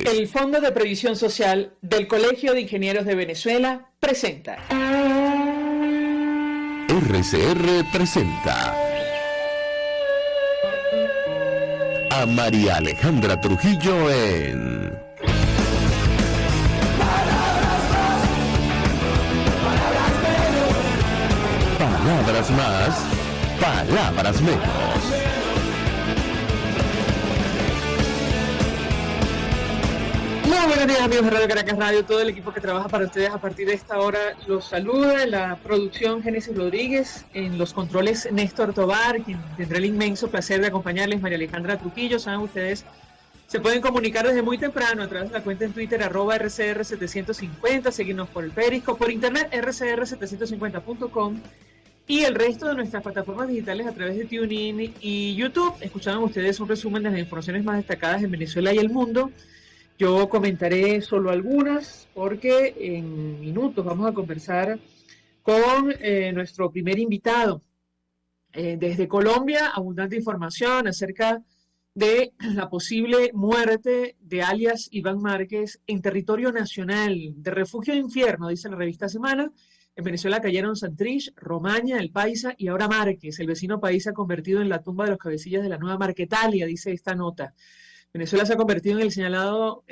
El Fondo de Previsión Social del Colegio de Ingenieros de Venezuela presenta. RCR presenta a María Alejandra Trujillo en Palabras más, palabras menos. Muy buenos días, amigos de Radio Caracas Radio, todo el equipo que trabaja para ustedes a partir de esta hora los saluda. En la producción, Génesis Rodríguez, en los controles, Néstor Tobar, quien tendrá el inmenso placer de acompañarles, María Alejandra Trujillo. Saben ustedes, se pueden comunicar desde muy temprano a través de la cuenta en Twitter, @RCR750, seguirnos por el Periscope, por internet, rcr750.com, y el resto de nuestras plataformas digitales a través de TuneIn y YouTube. Escuchaban ustedes un resumen de las informaciones más destacadas en Venezuela y el mundo. Yo comentaré solo algunas porque en minutos vamos a conversar con nuestro primer invitado. Desde Colombia, abundante información acerca de la posible muerte de alias Iván Márquez en territorio nacional, de refugio de infierno, dice la revista Semana. En Venezuela cayeron Santrich, Romaña, El Paisa y ahora Márquez. El vecino país se ha convertido en la tumba de los cabecillas de la nueva Marquetalia, dice esta nota. Venezuela se ha convertido en el señalado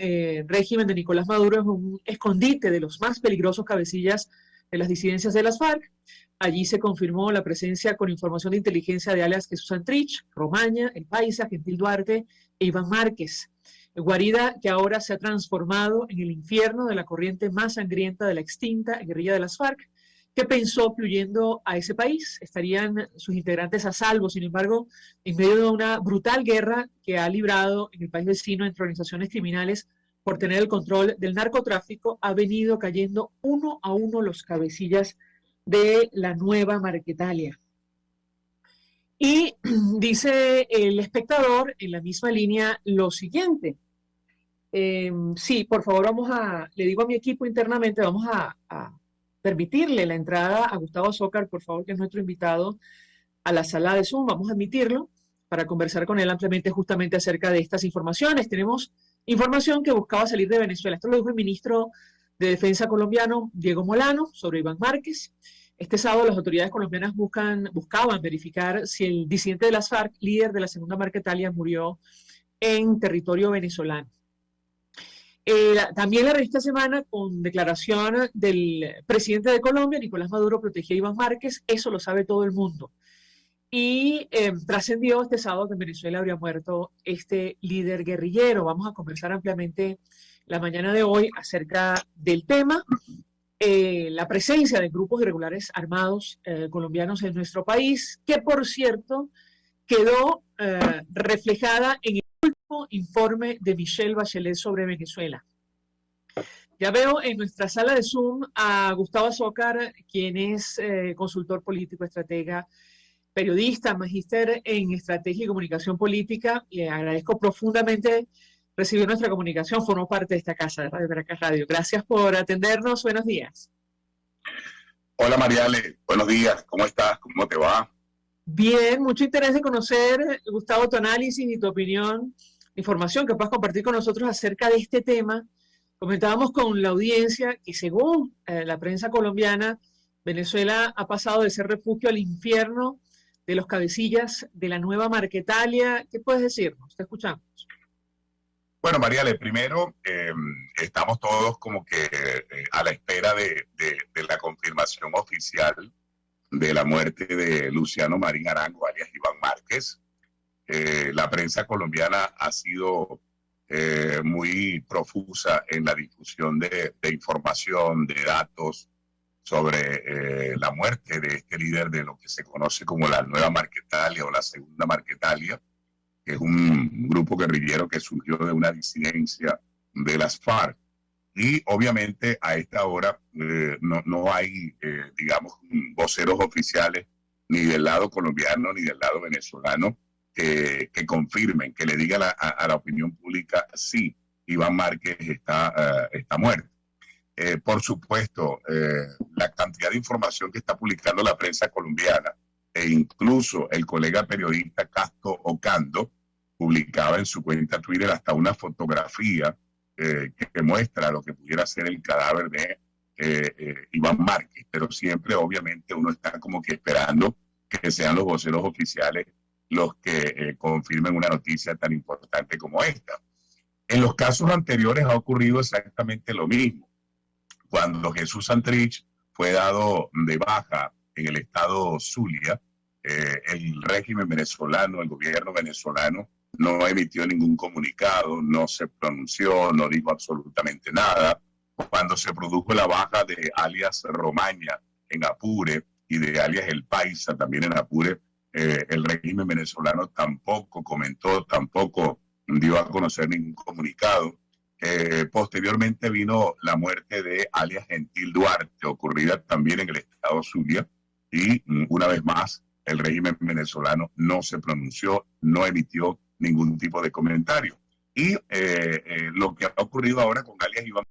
régimen de Nicolás Maduro en un escondite de los más peligrosos cabecillas de las disidencias de las FARC. Allí se confirmó la presencia con información de inteligencia de alias Jesús Santrich, Romaña, El Paisa, Gentil Duarte e Iván Márquez. Guarida que ahora se ha transformado en el infierno de la corriente más sangrienta de la extinta guerrilla de las FARC. ¿Qué pensó que huyendo a ese país estarían sus integrantes a salvo? Sin embargo, en medio de una brutal guerra que ha librado en el país vecino entre organizaciones criminales por tener el control del narcotráfico, ha venido cayendo uno a uno los cabecillas de la nueva Marquetalia. Y dice El Espectador en la misma línea lo siguiente. Sí, por favor, le digo a mi equipo internamente, vamos a permitirle la entrada a Gustavo Azócar, por favor, que es nuestro invitado, a la sala de Zoom. Vamos a admitirlo para conversar con él ampliamente justamente acerca de estas informaciones. Tenemos información que buscaba salir de Venezuela. Esto lo dijo el ministro de Defensa colombiano, Diego Molano, sobre Iván Márquez. Este sábado las autoridades colombianas buscaban verificar si el disidente de las FARC, líder de la segunda Marquetalia, murió en territorio venezolano. También la revista Semana, con declaración del presidente de Colombia, Nicolás Maduro, protegía a Iván Márquez. Eso lo sabe todo el mundo. Y trascendió este sábado que en Venezuela habría muerto este líder guerrillero. Vamos a conversar ampliamente la mañana de hoy acerca del tema. La presencia de grupos irregulares armados colombianos en nuestro país, que por cierto quedó reflejada en el último informe de Michelle Bachelet sobre Venezuela. Ya veo en nuestra sala de Zoom a Gustavo Azócar, quien es consultor político, estratega, periodista, magíster en estrategia y comunicación política. Le agradezco profundamente recibir nuestra comunicación. Formó parte de esta casa de Radio Caracas Radio. Gracias por atendernos. Buenos días. Hola Mariale, buenos días. ¿Cómo estás? ¿Cómo te va? Bien, mucho interés de conocer, Gustavo, tu análisis y tu opinión, información que puedas compartir con nosotros acerca de este tema. Comentábamos con la audiencia que según la prensa colombiana, Venezuela ha pasado de ser refugio al infierno de los cabecillas de la nueva Marquetalia. ¿Qué puedes decirnos? Te escuchamos. Bueno, Mariale, primero estamos todos como que a la espera de la confirmación oficial de la muerte de Luciano Marín Arango, alias Iván Márquez. La prensa colombiana ha sido muy profusa en la difusión de información, de datos sobre la muerte de este líder de lo que se conoce como la nueva Marquetalia o la segunda Marquetalia, que es un grupo guerrillero que surgió de una disidencia de las FARC. Y obviamente a esta hora no hay, digamos, voceros oficiales ni del lado colombiano ni del lado venezolano que confirmen, que le digan a la opinión pública sí, Iván Márquez está muerto. Por supuesto, la cantidad de información que está publicando la prensa colombiana e incluso el colega periodista Castro Ocando publicaba en su cuenta Twitter hasta una fotografía que muestra lo que pudiera ser el cadáver de Iván Márquez, pero siempre obviamente uno está como que esperando que sean los voceros oficiales los que confirmen una noticia tan importante como esta. En los casos anteriores ha ocurrido exactamente lo mismo. Cuando Jesús Santrich fue dado de baja en el estado Zulia, el régimen venezolano, el gobierno venezolano, no emitió ningún comunicado, no se pronunció, no dijo absolutamente nada. Cuando se produjo la baja de alias Romaña en Apure y de alias El Paisa también en Apure, el régimen venezolano tampoco comentó, tampoco dio a conocer ningún comunicado. Posteriormente vino la muerte de alias Gentil Duarte, ocurrida también en el estado Zulia, y una vez más el régimen venezolano no se pronunció, no emitió ningún tipo de comentario. Y lo que ha ocurrido ahora con alias Iván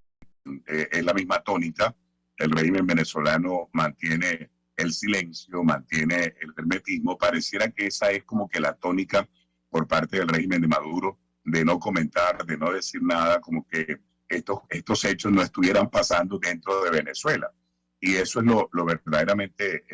es la misma tónica. El régimen venezolano mantiene el silencio, mantiene el hermetismo. Pareciera que esa es como que la tónica por parte del régimen de Maduro, de no comentar, de no decir nada, como que estos hechos no estuvieran pasando dentro de Venezuela. Y eso es lo verdaderamente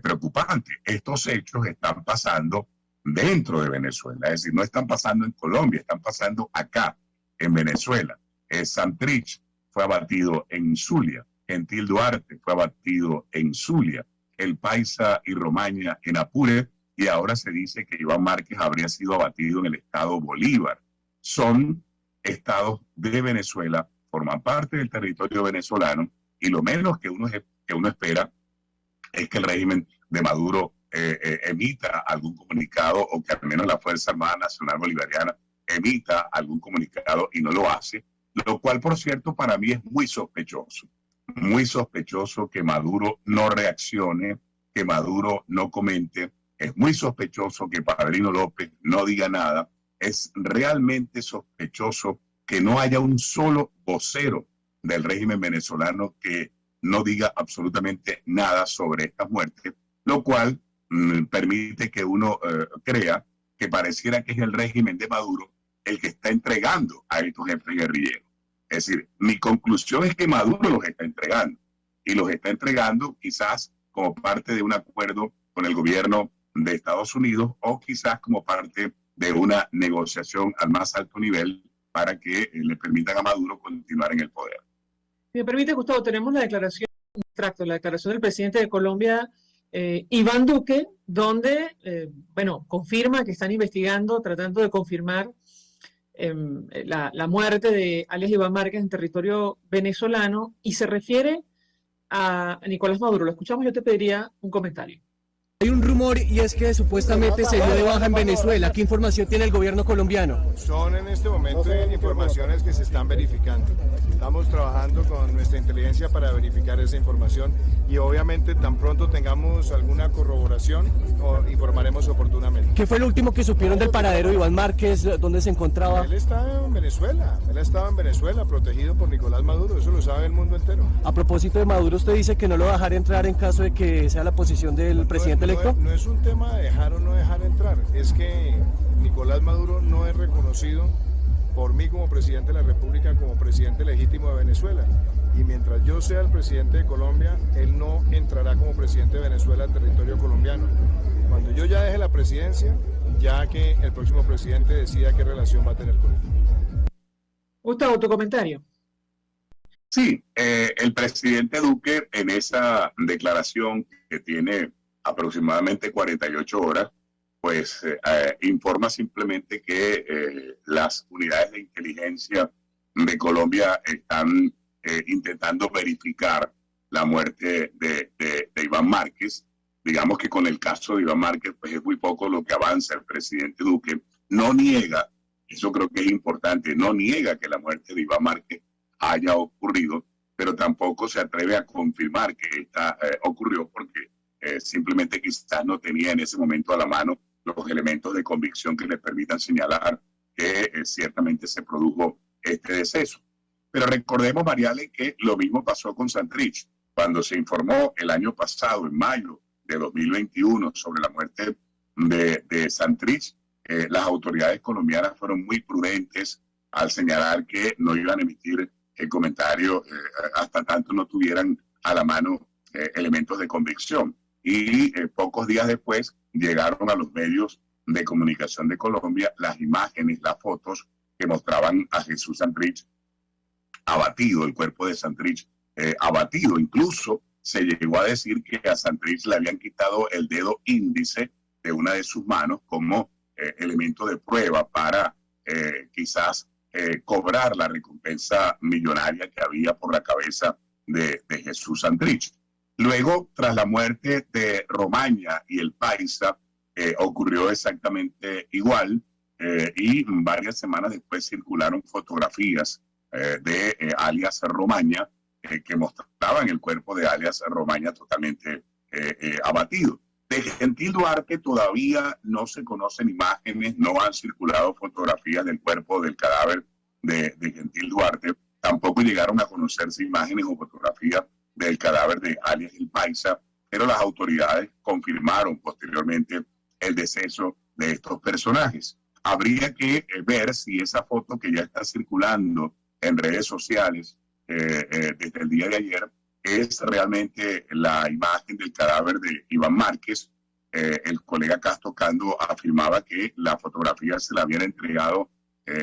preocupante. Estos hechos están pasando dentro de Venezuela, es decir, no están pasando en Colombia, están pasando acá, en Venezuela. Santrich fue abatido en Zulia, Gentil Duarte fue abatido en Zulia, El Paisa y Romaña en Apure, y ahora se dice que Iván Márquez habría sido abatido en el estado Bolívar. Son estados de Venezuela, forman parte del territorio venezolano, y lo menos que uno espera es que el régimen de Maduro emita algún comunicado, o que al menos la Fuerza Armada Nacional Bolivariana emita algún comunicado, y no lo hace, lo cual, por cierto, para mí es muy sospechoso que Maduro no reaccione, que Maduro no comente. Es muy sospechoso que Padrino López no diga nada. Es realmente sospechoso que no haya un solo vocero del régimen venezolano que no diga absolutamente nada sobre estas muertes, lo cual permite que uno crea que pareciera que es el régimen de Maduro el que está entregando a estos jefes guerrilleros. Es decir, mi conclusión es que Maduro los está entregando, y los está entregando quizás como parte de un acuerdo con el gobierno de Estados Unidos, o quizás como parte de una negociación al más alto nivel para que le permitan a Maduro continuar en el poder. Si me permite, Gustavo, tenemos la declaración, un extracto, la declaración del presidente de Colombia, Iván Duque, donde, confirma que están investigando, tratando de confirmar la muerte de alias Iván Márquez en territorio venezolano, y se refiere a Nicolás Maduro. Lo escuchamos, yo te pediría un comentario. Hay un rumor, y es que supuestamente se dio de baja en Venezuela. ¿Qué información tiene el gobierno colombiano? Son en este momento informaciones que se están verificando. Estamos trabajando con nuestra inteligencia para verificar esa información, y obviamente tan pronto tengamos alguna corroboración, informaremos oportunamente. ¿Qué fue lo último que supieron del paradero de Iván Márquez? ¿Dónde se encontraba? Él estaba en Venezuela, protegido por Nicolás Maduro. Eso lo sabe el mundo entero. A propósito de Maduro, usted dice que no lo dejará entrar en caso de que sea la posición del presidente electo. No es un tema de dejar o no dejar entrar, es que Nicolás Maduro no es reconocido por mí como presidente de la República, como presidente legítimo de Venezuela, y mientras yo sea el presidente de Colombia, él no entrará como presidente de Venezuela al territorio colombiano. Cuando yo ya deje la presidencia, ya que el próximo presidente decida qué relación va a tener con él. Gustavo, tu comentario. Sí, el presidente Duque, en esa declaración que tiene aproximadamente 48 horas, pues informa simplemente que las unidades de inteligencia de Colombia están intentando verificar la muerte de Iván Márquez. Digamos que con el caso de Iván Márquez, pues es muy poco lo que avanza el presidente Duque. No niega, eso creo que es importante, no niega que la muerte de Iván Márquez haya ocurrido, pero tampoco se atreve a confirmar que esta ocurrió, porque simplemente quizás no tenía en ese momento a la mano los elementos de convicción que le permitan señalar que ciertamente se produjo este deceso. Pero recordemos, Mariale, que lo mismo pasó con Santrich. Cuando se informó el año pasado, en mayo de 2021, sobre la muerte de Santrich, las autoridades colombianas fueron muy prudentes al señalar que no iban a emitir el comentario hasta tanto no tuvieran a la mano elementos de convicción. Y pocos días después llegaron a los medios de comunicación de Colombia las imágenes, las fotos que mostraban a Jesús Santrich abatido, el cuerpo de Santrich abatido. Incluso se llegó a decir que a Santrich le habían quitado el dedo índice de una de sus manos como elemento de prueba para quizás cobrar la recompensa millonaria que había por la cabeza de Jesús Santrich. Luego, tras la muerte de Romaña y el Paisa, ocurrió exactamente igual y varias semanas después circularon fotografías de alias Romaña que mostraban el cuerpo de alias Romaña totalmente abatido. De Gentil Duarte todavía no se conocen imágenes, no han circulado fotografías del cuerpo del cadáver de Gentil Duarte, tampoco llegaron a conocerse imágenes o fotografías del cadáver de alias El Paisa, pero las autoridades confirmaron posteriormente el deceso de estos personajes. Habría que ver si esa foto que ya está circulando en redes sociales desde el día de ayer es realmente la imagen del cadáver de Iván Márquez. El colega Castro Cando afirmaba que la fotografía se la habían entregado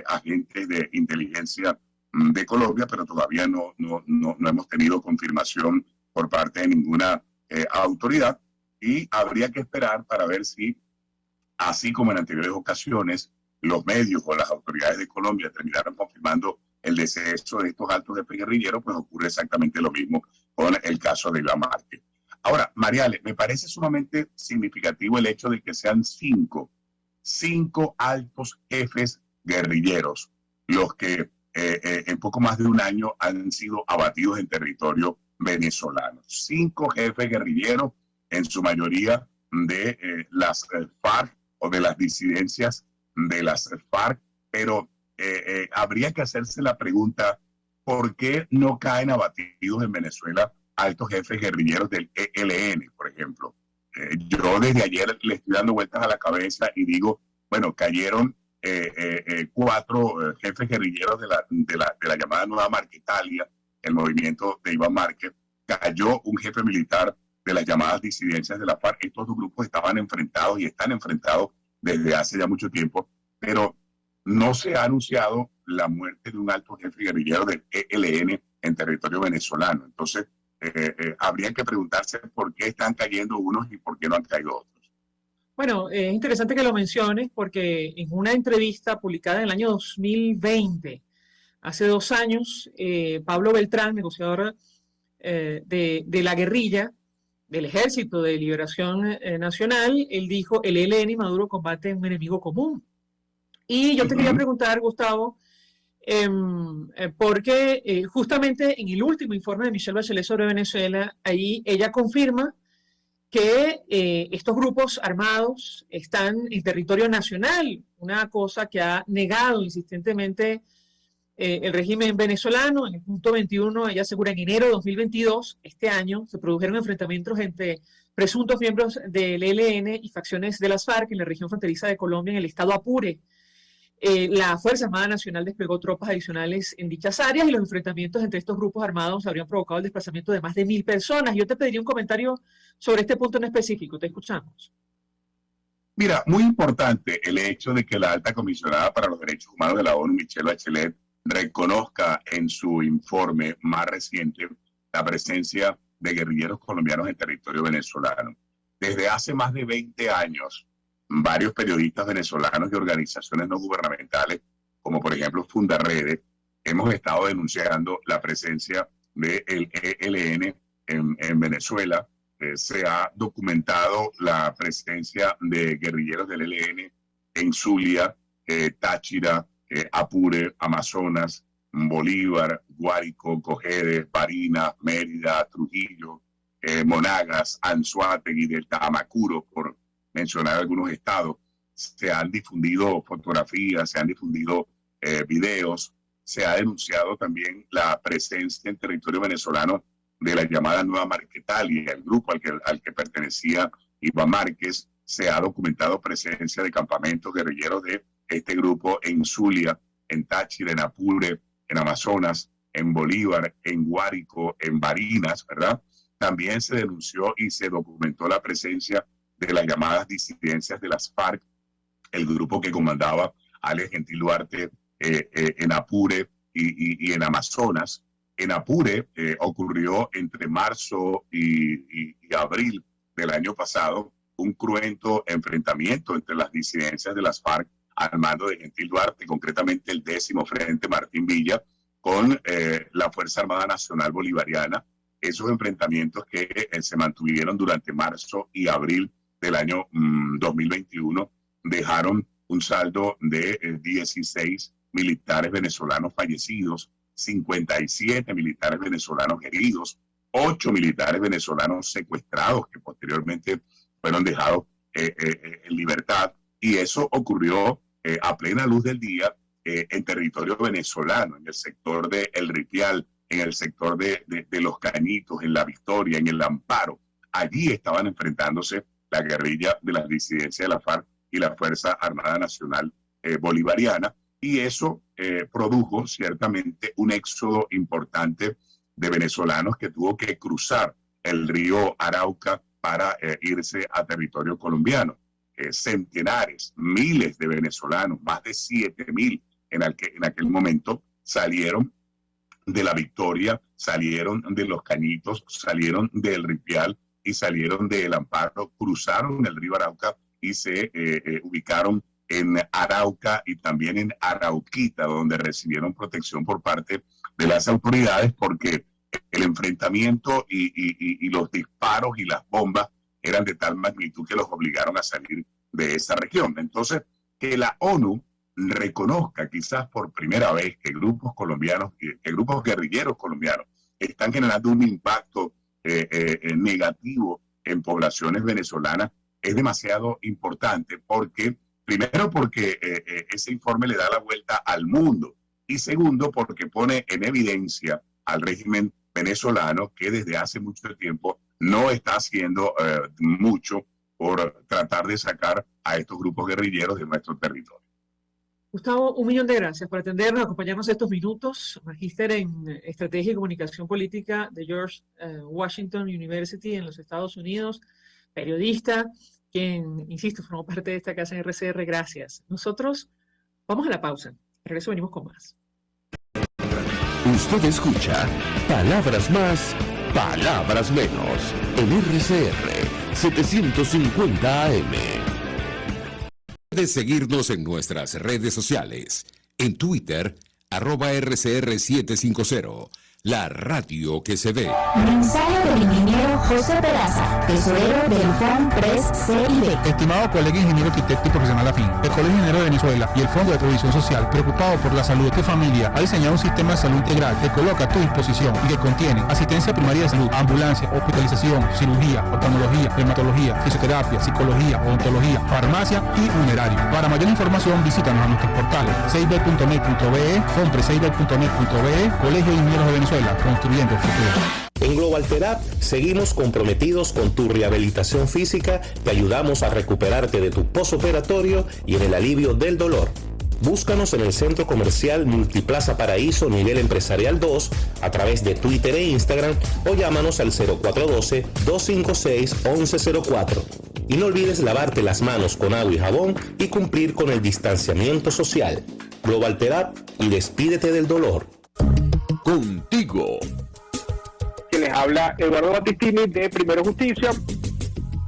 agentes de inteligencia de Colombia, pero todavía no hemos tenido confirmación por parte de ninguna autoridad, y habría que esperar para ver si, así como en anteriores ocasiones, los medios o las autoridades de Colombia terminaron confirmando el deceso de estos altos guerrilleros, pues ocurre exactamente lo mismo con el caso de Iván Márquez. Ahora, Mariale, me parece sumamente significativo el hecho de que sean cinco altos jefes guerrilleros los que en poco más de un año han sido abatidos en territorio venezolano. 5 jefes guerrilleros, en su mayoría de las FARC o de las disidencias de las FARC, pero habría que hacerse la pregunta, ¿por qué no caen abatidos en Venezuela altos jefes guerrilleros del ELN, por ejemplo? Yo desde ayer le estoy dando vueltas a la cabeza y digo, bueno, cayeron 4 jefes guerrilleros de la llamada Nueva Marquetalia, el movimiento de Iván Márquez, cayó un jefe militar de las llamadas disidencias de la FARC. Estos dos grupos estaban enfrentados y están enfrentados desde hace ya mucho tiempo, pero no se ha anunciado la muerte de un alto jefe guerrillero del ELN en territorio venezolano. Entonces, habría que preguntarse por qué están cayendo unos y por qué no han caído otros. Bueno, es interesante que lo menciones porque en una entrevista publicada en el año 2020, hace 2 años, Pablo Beltrán, negociador de la guerrilla, del Ejército de Liberación Nacional, él dijo, el ELN y Maduro combaten un enemigo común. Y yo te quería preguntar, Gustavo, porque justamente en el último informe de Michelle Bachelet sobre Venezuela, ahí ella confirma que estos grupos armados están en territorio nacional, una cosa que ha negado insistentemente el régimen venezolano. En el punto 21, ella asegura, en enero de 2022, este año, se produjeron enfrentamientos entre presuntos miembros del ELN y facciones de las FARC en la región fronteriza de Colombia, en el estado Apure. La Fuerza Armada Nacional desplegó tropas adicionales en dichas áreas y los enfrentamientos entre estos grupos armados habrían provocado el desplazamiento de más de 1.000 personas. Yo te pediría un comentario sobre este punto en específico. Te escuchamos. Mira, muy importante el hecho de que la alta comisionada para los derechos humanos de la ONU, Michelle Bachelet, reconozca en su informe más reciente la presencia de guerrilleros colombianos en territorio venezolano. Desde hace más de 20 años, varios periodistas venezolanos y organizaciones no gubernamentales, como por ejemplo Fundarredes, hemos estado denunciando la presencia del ELN en Venezuela. Se ha documentado la presencia de guerrilleros del ELN en Zulia, Táchira, Apure, Amazonas, Bolívar, Guárico, Cojedes, Barinas, Mérida, Trujillo, Monagas, Anzoátegui, del Tamacuro, por mencionar algunos estados. Se han difundido fotografías, se han difundido videos, se ha denunciado también la presencia en territorio venezolano de la llamada Nueva Marquetalia, el grupo al que pertenecía Iván Márquez. Se ha documentado presencia de campamentos guerrilleros de este grupo en Zulia, en Táchira, en Apure, en Amazonas, en Bolívar, en Guárico, en Barinas, ¿verdad? También se denunció y se documentó la presencia de las llamadas disidencias de las FARC, el grupo que comandaba alias Gentil Duarte en Apure y en Amazonas. En Apure ocurrió entre marzo y abril del año pasado un cruento enfrentamiento entre las disidencias de las FARC al mando de Gentil Duarte, concretamente el 10º Frente Martín Villa, con la Fuerza Armada Nacional Bolivariana. Esos enfrentamientos que se mantuvieron durante marzo y abril del año 2021 dejaron un saldo de 16 militares venezolanos fallecidos, 57 militares venezolanos heridos, 8 militares venezolanos secuestrados que posteriormente fueron dejados en libertad. Y eso ocurrió a plena luz del día en territorio venezolano, en el sector de El Ripial, en el sector de Los Cañitos, en La Victoria, en El Amparo. Allí estaban enfrentándose la guerrilla de las disidencias de la FARC y la Fuerza Armada Nacional Bolivariana, y eso produjo ciertamente un éxodo importante de venezolanos que tuvo que cruzar el río Arauca para irse a territorio colombiano. Centenares, miles de venezolanos, más de 7.000 en aquel momento, salieron de La Victoria, salieron de Los Cañitos, salieron del Ripial y salieron del Amparo, cruzaron el río Arauca y se ubicaron en Arauca y también en Arauquita, donde recibieron protección por parte de las autoridades, porque el enfrentamiento y los disparos y las bombas eran de tal magnitud que los obligaron a salir de esa región. Entonces, que la ONU reconozca quizás por primera vez que grupos colombianos, que grupos guerrilleros colombianos están generando un impacto negativo en poblaciones venezolanas, es demasiado importante, porque primero porque ese informe le da la vuelta al mundo, y segundo porque pone en evidencia al régimen venezolano, que desde hace mucho tiempo no está haciendo mucho por tratar de sacar a estos grupos guerrilleros de nuestro territorio. Gustavo, 1.000.000 de gracias por atendernos, acompañarnos estos minutos. Magíster en Estrategia y Comunicación Política de George Washington University en los Estados Unidos, periodista, quien, insisto, formó parte de esta casa en RCR. Gracias. Nosotros vamos a la pausa. Regreso, venimos con más. Usted escucha Palabras Más, Palabras Menos en RCR 750 AM. Puede seguirnos en nuestras redes sociales. En Twitter, @RCR750. La radio que se ve. Mensaje del ingeniero José Peraza, tesorero del FONPRES CID. Estimado colega ingeniero arquitecto y profesional afín, el Colegio Ingeniero de Venezuela y el Fondo de Previsión Social, preocupado por la salud de tu familia, ha diseñado un sistema de salud integral que coloca a tu disposición y que contiene asistencia primaria de salud, ambulancia, hospitalización, cirugía, oftalmología, dermatología, fisioterapia, psicología, odontología, farmacia y funerario. Para mayor información, visítanos a nuestros portales cib.net.be, fonprescib.net.be, Colegio de Ingenieros de Venezuela, construyendo el futuro. En Global Therapy seguimos comprometidos con tu rehabilitación física, te ayudamos a recuperarte de tu postoperatorio y en el alivio del dolor. Búscanos en el Centro Comercial Multiplaza Paraíso Nivel Empresarial 2 a través de Twitter e Instagram o llámanos al 0412-256-1104. Y no olvides lavarte las manos con agua y jabón y cumplir con el distanciamiento social. Global Therapy y despídete del dolor. Contigo. Que les habla Eduardo Battistini de Primero Justicia.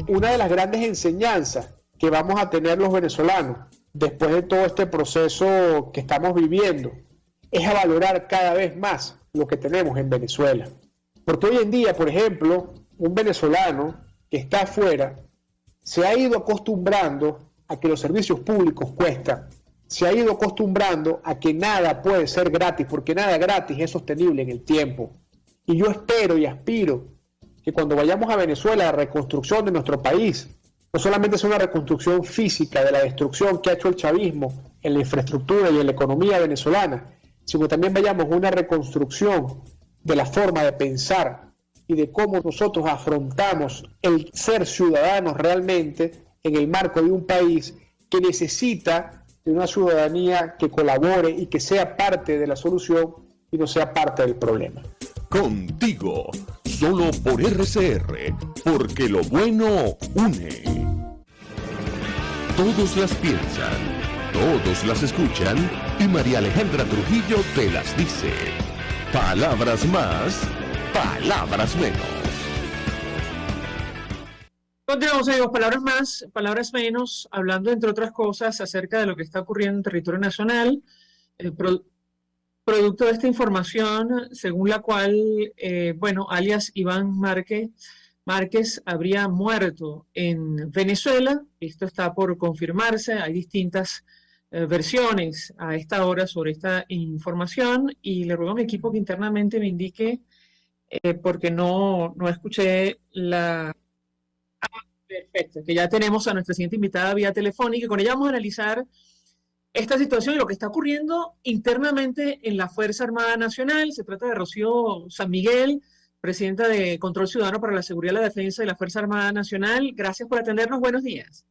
Una de las grandes enseñanzas que vamos a tener los venezolanos después de todo este proceso que estamos viviendo es a valorar cada vez más lo que tenemos en Venezuela. Porque hoy en día, por ejemplo, un venezolano que está afuera se ha ido acostumbrando a que los servicios públicos cuestan, se ha ido acostumbrando a que nada puede ser gratis, porque nada gratis es sostenible en el tiempo. Y yo espero y aspiro que cuando vayamos a Venezuela, la reconstrucción de nuestro país no solamente sea una reconstrucción física de la destrucción que ha hecho el chavismo en la infraestructura y en la economía venezolana, sino también vayamos a una reconstrucción de la forma de pensar y de cómo nosotros afrontamos el ser ciudadanos realmente en el marco de un país que necesita de una ciudadanía que colabore y que sea parte de la solución y no sea parte del problema. Contigo, solo por RCR, porque lo bueno une. Todos las piensan, todos las escuchan y María Alejandra Trujillo te las dice. Palabras más, palabras menos. Continuamos, amigos, palabras más, palabras menos, hablando entre otras cosas acerca de lo que está ocurriendo en territorio nacional, producto de esta información según la cual, alias Iván Márquez habría muerto en Venezuela. Esto está por confirmarse, hay distintas versiones a esta hora sobre esta información y le ruego a mi equipo que internamente me indique porque no escuché la... Perfecto, que ya tenemos a nuestra siguiente invitada vía telefónica y con ella vamos a analizar esta situación y lo que está ocurriendo internamente en la Fuerza Armada Nacional. Se trata de Rocío San Miguel, presidenta de Control Ciudadano para la Seguridad y la Defensa de la Fuerza Armada Nacional. Gracias por atendernos. Buenos días.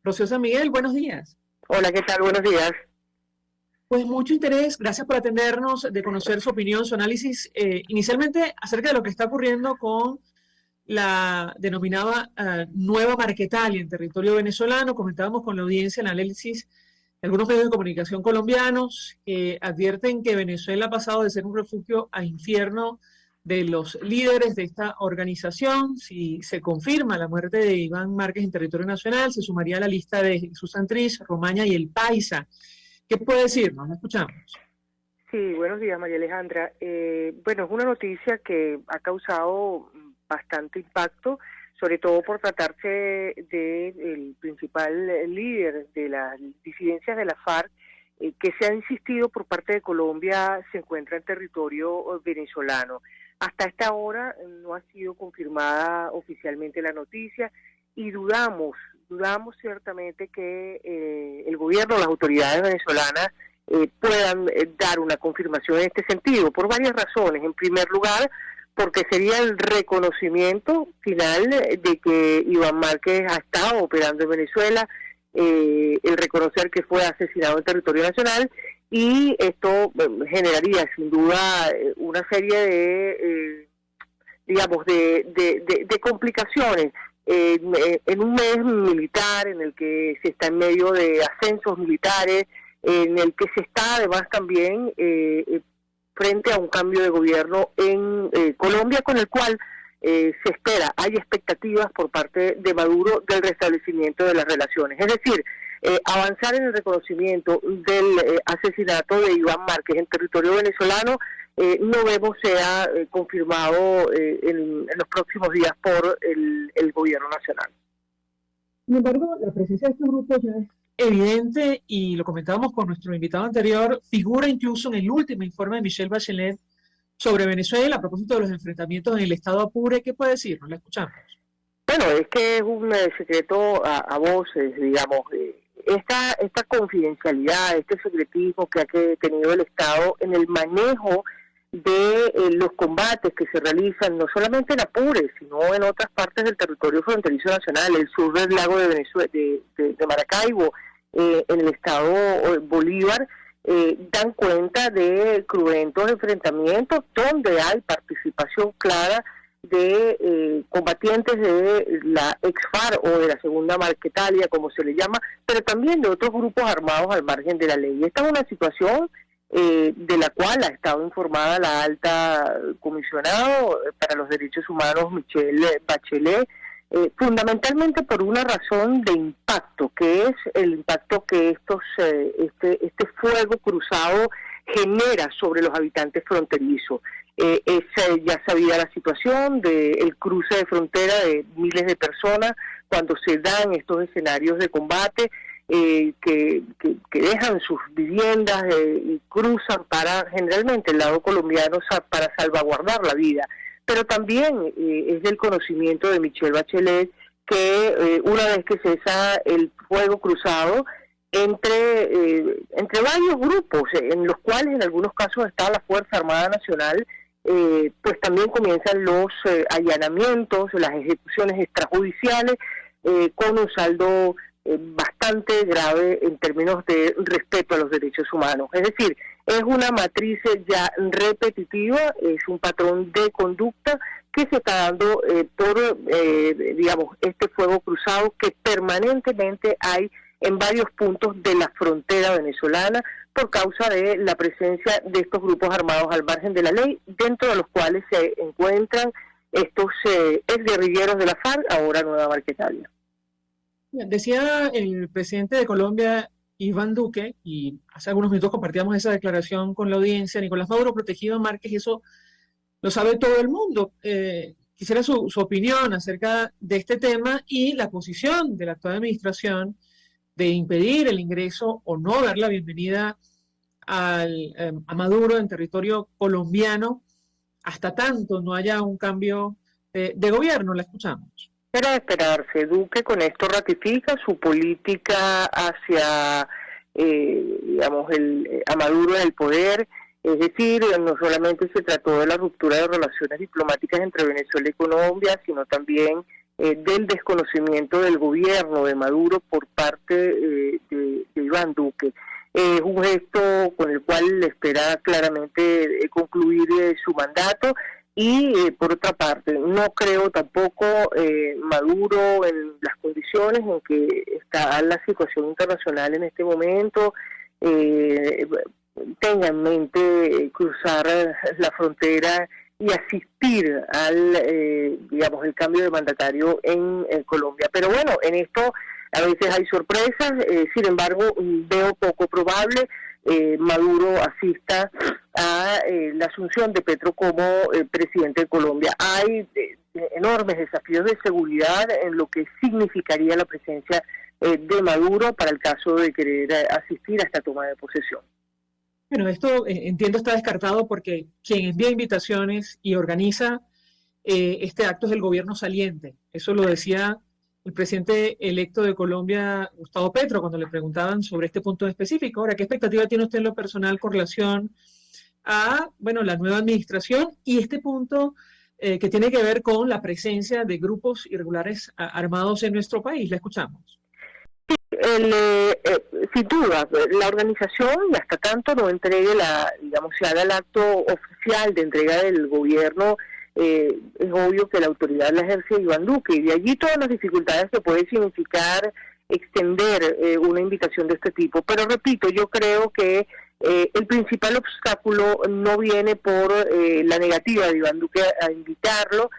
Rocío San Miguel, buenos días. Hola, ¿qué tal? Buenos días. Pues mucho interés, gracias por atendernos, de conocer su opinión, su análisis, inicialmente acerca de lo que está ocurriendo con la denominada nueva Marquetalia en territorio venezolano. Comentábamos con la audiencia el análisis de algunos medios de comunicación colombianos que advierten que Venezuela ha pasado de ser un refugio a infierno de los líderes de esta organización. Si se confirma la muerte de Iván Márquez en territorio nacional, se sumaría a la lista de Jesús Santrich, Romaña y El Paisa. ¿Qué puede decirnos? ¿Nos escuchamos? Sí, buenos días, María Alejandra. Es una noticia que ha causado bastante impacto, sobre todo por tratarse del principal líder de las disidencias de la FARC, que se ha insistido por parte de Colombia se encuentra en territorio venezolano. Hasta esta hora no ha sido confirmada oficialmente la noticia y dudamos ciertamente que el gobierno, las autoridades venezolanas puedan dar una confirmación en este sentido, por varias razones. En primer lugar, porque sería el reconocimiento final de que Iván Márquez ha estado operando en Venezuela, el reconocer que fue asesinado en territorio nacional, y esto generaría sin duda una serie de complicaciones. En un mes militar en el que se está en medio de ascensos militares, en el que se está además también frente a un cambio de gobierno en Colombia, con el cual se espera, hay expectativas por parte de Maduro del restablecimiento de las relaciones. Es decir, avanzar en el reconocimiento del asesinato de Iván Márquez en territorio venezolano no vemos sea confirmado en los próximos días por el gobierno nacional. Sin embargo, la presencia de estos grupos ya es evidente y lo comentábamos con nuestro invitado anterior, figura incluso en el último informe de Michelle Bachelet sobre Venezuela a propósito de los enfrentamientos en el estado Apure. ¿Qué puede decirnos? La escuchamos. Bueno, es que es un secreto a voces, digamos. Esta confidencialidad, este secretismo que ha tenido el Estado en el manejo de los combates que se realizan no solamente en Apure, sino en otras partes del territorio fronterizo nacional, el sur del lago de Venezuela, de Maracaibo, en el estado Bolívar, dan cuenta de cruentos enfrentamientos donde hay participación clara de combatientes de la ex-FARC o de la segunda Marquetalia, como se le llama, pero también de otros grupos armados al margen de la ley. Esta es una situación de la cual ha estado informada la alta comisionado para los derechos humanos, Michelle Bachelet, fundamentalmente por una razón de impacto, que es el impacto que este fuego cruzado genera sobre los habitantes fronterizos. Ya sabía la situación del cruce de frontera de miles de personas cuando se dan estos escenarios de combate, que dejan sus viviendas y cruzan para, generalmente el lado colombiano, para salvaguardar la vida. Pero también es del conocimiento de Michelle Bachelet que una vez que cesa el fuego cruzado entre varios grupos, en los cuales en algunos casos está la Fuerza Armada Nacional, pues también comienzan los allanamientos, las ejecuciones extrajudiciales, con un saldo bastante grave en términos de respeto a los derechos humanos. Es decir, es una matriz ya repetitiva, es un patrón de conducta que se está dando por, digamos, este fuego cruzado que permanentemente hay en varios puntos de la frontera venezolana por causa de la presencia de estos grupos armados al margen de la ley, dentro de los cuales se encuentran estos exguerrilleros de la FARC, ahora Nueva Marquetalia. Decía el presidente de Colombia, Iván Duque, y hace algunos minutos compartíamos esa declaración con la audiencia, Nicolás Maduro protegido en Márquez, y eso lo sabe todo el mundo. Quisiera su opinión acerca de este tema y la posición de la actual administración de impedir el ingreso o no dar la bienvenida a Maduro en territorio colombiano hasta tanto no haya un cambio de gobierno. La escuchamos. Era de esperarse. Duque con esto ratifica su política hacia, digamos, a Maduro en el poder. Es decir, no solamente se trató de la ruptura de relaciones diplomáticas entre Venezuela y Colombia, sino también del desconocimiento del gobierno de Maduro por parte de Iván Duque. Es un gesto con el cual espera claramente concluir su mandato. Y por otra parte, no creo tampoco Maduro en las condiciones en que está la situación internacional en este momento tenga en mente cruzar la frontera y asistir al, digamos, el cambio de mandatario en Colombia. Pero bueno, en esto a veces hay sorpresas, sin embargo, veo poco probable Maduro asista a la asunción de Petro como presidente de Colombia. Hay enormes desafíos de seguridad en lo que significaría la presencia de Maduro para el caso de querer asistir a esta toma de posesión. Bueno, esto entiendo está descartado porque quien envía invitaciones y organiza este acto es el gobierno saliente. Eso lo decía el presidente electo de Colombia, Gustavo Petro, cuando le preguntaban sobre este punto específico. Ahora, ¿qué expectativa tiene usted en lo personal con relación a, bueno, la nueva administración y este punto que tiene que ver con la presencia de grupos irregulares armados en nuestro país? La escuchamos. Sin duda, la organización, y hasta tanto no entregue digamos, se haga el acto oficial de entrega del gobierno, es obvio que la autoridad la ejerce Iván Duque, y de allí todas las dificultades que puede significar extender una invitación de este tipo. Pero repito, yo creo que el principal obstáculo no viene por la negativa de Iván Duque a invitarlo,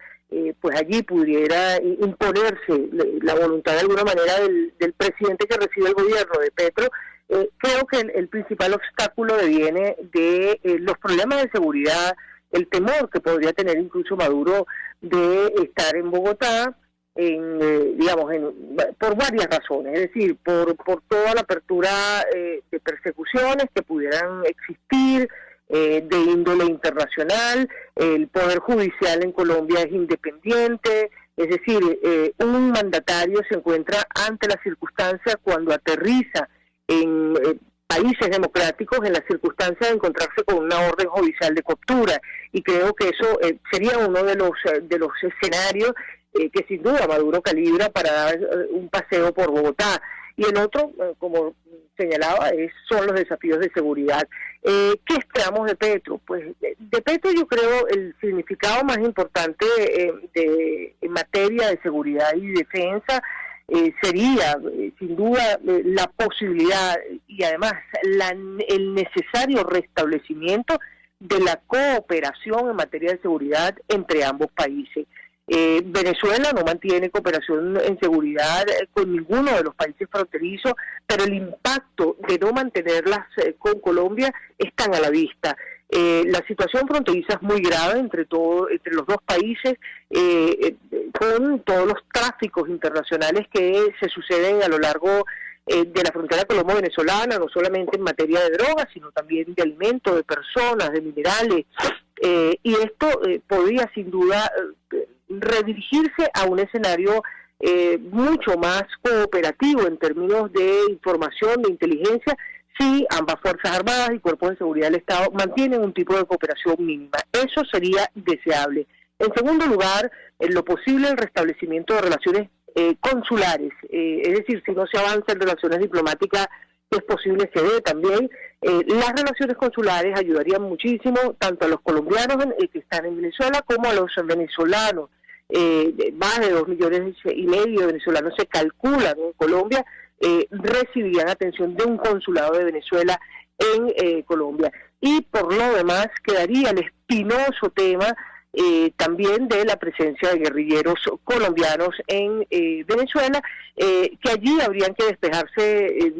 pues allí pudiera imponerse la voluntad de alguna manera del presidente que recibe el gobierno de Petro. Creo que el principal obstáculo viene de los problemas de seguridad, el temor que podría tener incluso Maduro de estar en Bogotá, por varias razones, es decir, por toda la apertura de persecuciones que pudieran existir, de índole internacional. El Poder Judicial en Colombia es independiente, es decir, un mandatario se encuentra ante la circunstancia cuando aterriza en países democráticos, en la circunstancia de encontrarse con una orden judicial de captura, y creo que eso sería uno de los escenarios que sin duda Maduro calibra para dar un paseo por Bogotá. Y el otro, como señalaba, son los desafíos de seguridad. ¿Qué esperamos de Petro? Pues de Petro yo creo el significado más importante en materia de seguridad y defensa sería sin duda la posibilidad y además el necesario restablecimiento de la cooperación en materia de seguridad entre ambos países. Venezuela no mantiene cooperación en seguridad con ninguno de los países fronterizos, pero el impacto de no mantenerlas con Colombia están a la vista. La situación fronteriza es muy grave entre los dos países, con todos los tráficos internacionales que se suceden a lo largo de la frontera colombo-venezolana, no solamente en materia de drogas, sino también de alimentos, de personas, de minerales, y esto podría sin duda redirigirse a un escenario mucho más cooperativo en términos de información, de inteligencia, si ambas Fuerzas Armadas y Cuerpos de Seguridad del Estado mantienen un tipo de cooperación mínima. Eso sería deseable. En segundo lugar, en lo posible el restablecimiento de relaciones consulares, es decir, si no se avanza en relaciones diplomáticas, es posible que dé también. Las relaciones consulares ayudarían muchísimo tanto a los colombianos que están en Venezuela como a los venezolanos. Más de 2,5 millones de venezolanos se calculan en Colombia, recibirían atención de un consulado de Venezuela en Colombia. Y por lo demás quedaría el espinoso tema también de la presencia de guerrilleros colombianos en Venezuela, que allí habrían que despejarse,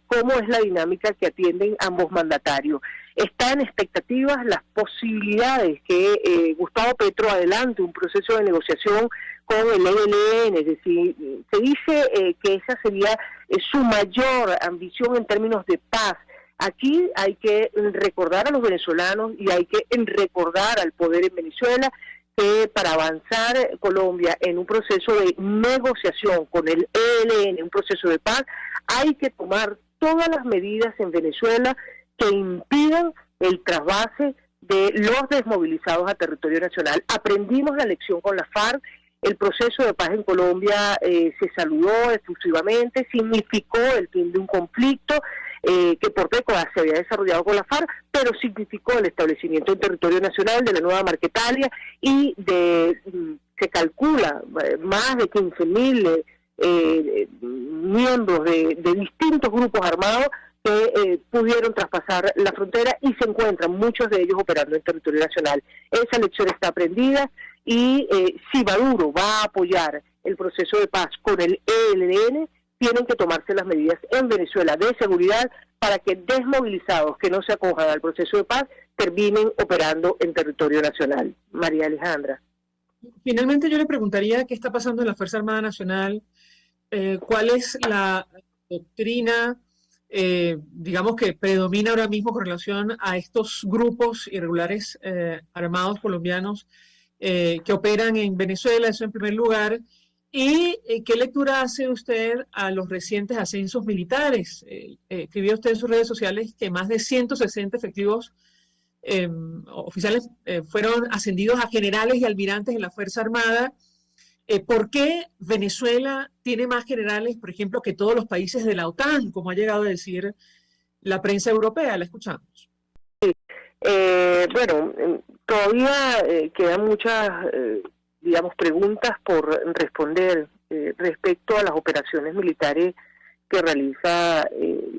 cómo es la dinámica que atienden ambos mandatarios. Están expectativas las posibilidades que Gustavo Petro adelante un proceso de negociación con el ELN, es decir, se dice que esa sería su mayor ambición en términos de paz. Aquí hay que recordar a los venezolanos y hay que recordar al poder en Venezuela que para avanzar Colombia en un proceso de negociación con el ELN, un proceso de paz, hay que tomar todas las medidas en Venezuela que impidan el trasvase de los desmovilizados a territorio nacional. Aprendimos la lección con la FARC. El proceso de paz en Colombia se saludó exclusivamente, significó el fin de un conflicto que por décadas se había desarrollado con la FARC, pero significó el establecimiento en territorio nacional de la nueva Marquetalia y se calcula más de 15.000 miembros de distintos grupos armados que pudieron traspasar la frontera y se encuentran muchos de ellos operando en territorio nacional. Esa lección está aprendida y si Maduro va a apoyar el proceso de paz con el ELN, tienen que tomarse las medidas en Venezuela de seguridad para que desmovilizados que no se acojan al proceso de paz terminen operando en territorio nacional. María Alejandra. Finalmente yo le preguntaría qué está pasando en la Fuerza Armada Nacional, cuál es la doctrina, digamos, que predomina ahora mismo con relación a estos grupos irregulares armados colombianos que operan en Venezuela, eso en primer lugar. ¿Y qué lectura hace usted a los recientes ascensos militares? Escribió usted en sus redes sociales que más de 160 efectivos oficiales fueron ascendidos a generales y almirantes en la Fuerza Armada. ¿Por qué Venezuela tiene más generales, por ejemplo, que todos los países de la OTAN, como ha llegado a decir la prensa europea? La escuchamos. Sí. Bueno, todavía quedan muchas preguntas por responder respecto a las operaciones militares que realiza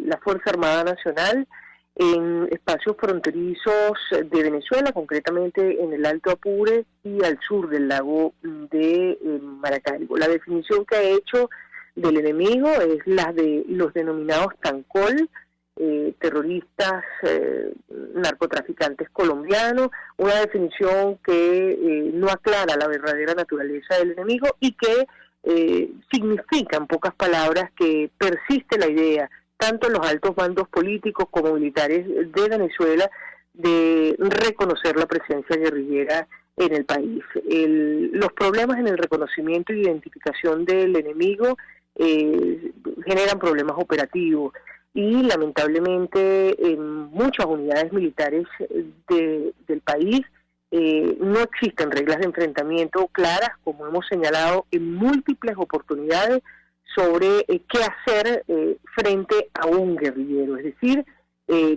la Fuerza Armada Nacional en espacios fronterizos de Venezuela, concretamente en el Alto Apure y al sur del lago de Maracaibo. La definición que ha hecho del enemigo es la de los denominados TANCOL, terroristas, narcotraficantes colombianos, una definición que no aclara la verdadera naturaleza del enemigo y que significa, en pocas palabras, que persiste la idea, tanto en los altos mandos políticos como militares de Venezuela, de reconocer la presencia guerrillera en el país. Los problemas en el reconocimiento e identificación del enemigo generan problemas operativos. Y lamentablemente en muchas unidades militares del país no existen reglas de enfrentamiento claras, como hemos señalado en múltiples oportunidades, sobre qué hacer frente a un guerrillero. Es decir,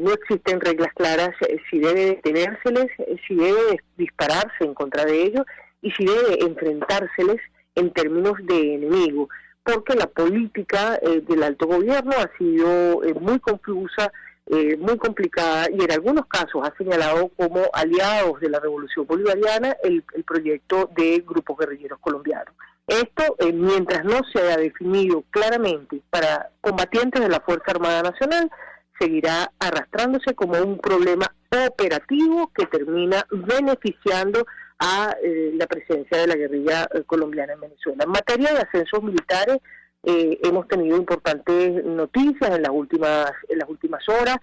no existen reglas claras si debe detenérseles, si debe dispararse en contra de ellos y si debe enfrentárseles en términos de enemigo, porque la política del alto gobierno ha sido muy confusa, muy complicada, y en algunos casos ha señalado como aliados de la Revolución Bolivariana el proyecto de grupos guerrilleros colombianos. Esto, mientras no se haya definido claramente para combatientes de la Fuerza Armada Nacional, seguirá arrastrándose como un problema operativo que termina beneficiando a la presencia de la guerrilla colombiana en Venezuela. En materia de ascensos militares, hemos tenido importantes noticias en las últimas horas.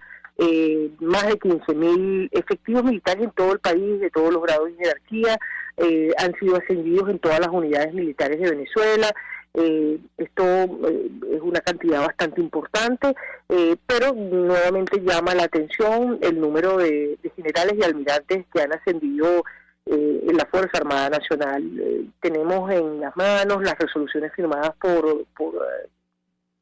Más de 15.000 efectivos militares en todo el país, de todos los grados de jerarquía, han sido ascendidos en todas las unidades militares de Venezuela. Esto es una cantidad bastante importante, pero nuevamente llama la atención el número de generales y almirantes que han ascendido en la Fuerza Armada Nacional. Tenemos en las manos las resoluciones firmadas por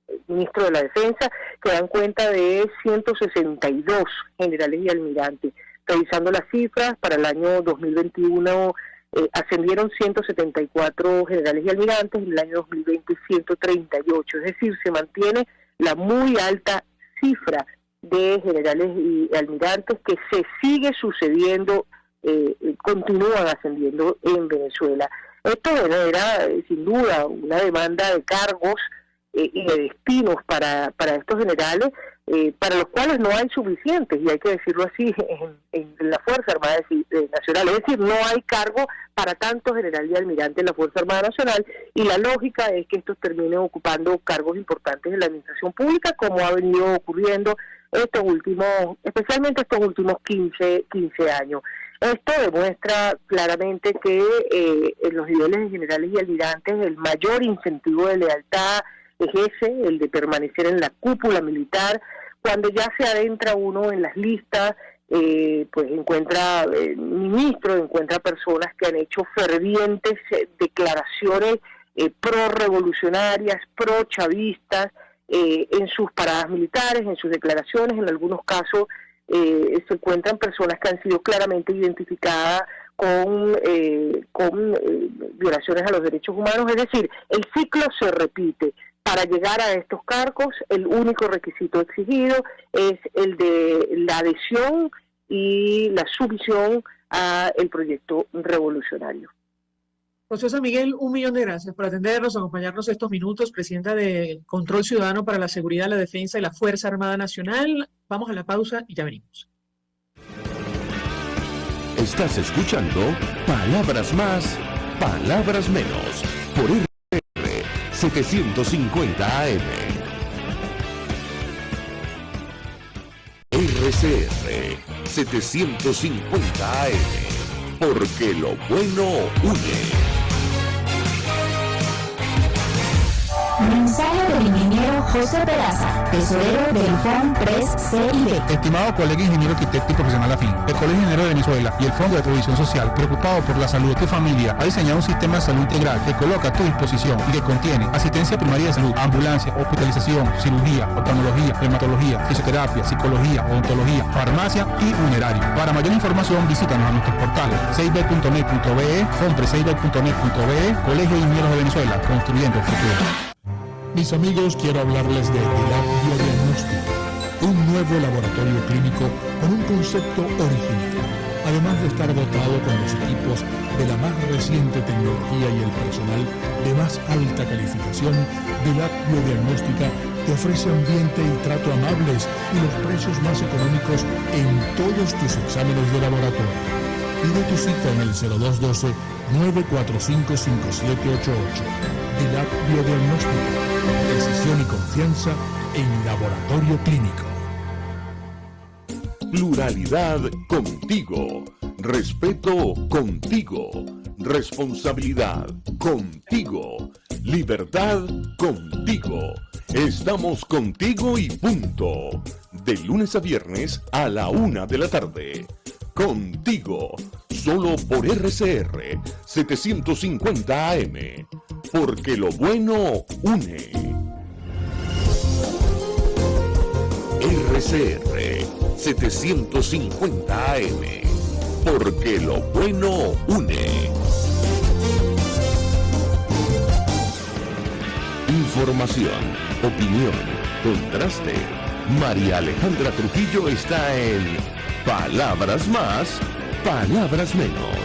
el ministro de la Defensa, que dan cuenta de 162 generales y almirantes. Revisando las cifras, para el año 2021 ascendieron 174 generales y almirantes, en el año 2020 138, es decir, se mantiene la muy alta cifra de generales y almirantes que se sigue sucediendo, continúan ascendiendo en Venezuela. Esto era sin duda una demanda de cargos y de destinos para estos generales, para los cuales no hay suficientes, y hay que decirlo así, en la Fuerza Armada Nacional. Es decir, no hay cargo para tantos generales y almirantes en la Fuerza Armada Nacional, y la lógica es que estos terminen ocupando cargos importantes en la administración pública, como ha venido ocurriendo especialmente estos últimos 15 años. Esto demuestra claramente que en los niveles de generales y almirantes el mayor incentivo de lealtad es ese, el de permanecer en la cúpula militar. Cuando ya se adentra uno en las listas, pues encuentra ministros, encuentra personas que han hecho fervientes declaraciones pro-revolucionarias, pro-chavistas, en sus paradas militares, en sus declaraciones. En algunos casos se encuentran personas que han sido claramente identificadas con violaciones a los derechos humanos. Es decir, el ciclo se repite. Para llegar a estos cargos, el único requisito exigido es el de la adhesión y la sumisión al proyecto revolucionario. José San Miguel, 1.000.000 de gracias por atendernos, acompañarnos estos minutos, presidenta de Control Ciudadano para la Seguridad, la Defensa y la Fuerza Armada Nacional. Vamos a la pausa y ya venimos. Estás escuchando Palabras Más, Palabras Menos, por RR 750 AM. RCR 750 AM, porque lo bueno une. Mensaje del ingeniero José Peraza, tesorero del FONPRES CIB. Estimado colega ingeniero arquitecto y profesional afín, el Colegio Ingeniero de Venezuela y el Fondo de Previsión Social, preocupado por la salud de tu familia, ha diseñado un sistema de salud integral que coloca a tu disposición y que contiene asistencia primaria de salud, ambulancia, hospitalización, cirugía, oftalmología, reumatología, fisioterapia, psicología, odontología, farmacia y funerario. Para mayor información, visítanos a nuestros portales cib.net.be, fonprescib.net.be, Colegio de Ingenieros de Venezuela, construyendo el futuro. Mis amigos, quiero hablarles de Dilab Biodiagnóstico, un nuevo laboratorio clínico con un concepto original. Además de estar dotado con los equipos de la más reciente tecnología y el personal de más alta calificación, Dilab Biodiagnóstica te ofrece ambiente y trato amables y los precios más económicos en todos tus exámenes de laboratorio. Pide tu cita en el 0212-945-5788. Dilab Biodiagnóstico. Precisión y confianza en laboratorio clínico. Pluralidad contigo. Respeto contigo. Responsabilidad contigo. Libertad contigo. Estamos contigo y punto. De lunes a viernes a la 1 de la tarde. Contigo. Solo por RCR 750 AM. Porque lo bueno une. RCR 750 AM. Porque lo bueno une. Información, opinión, contraste. María Alejandra Trujillo está en Palabras Más, Palabras Menos.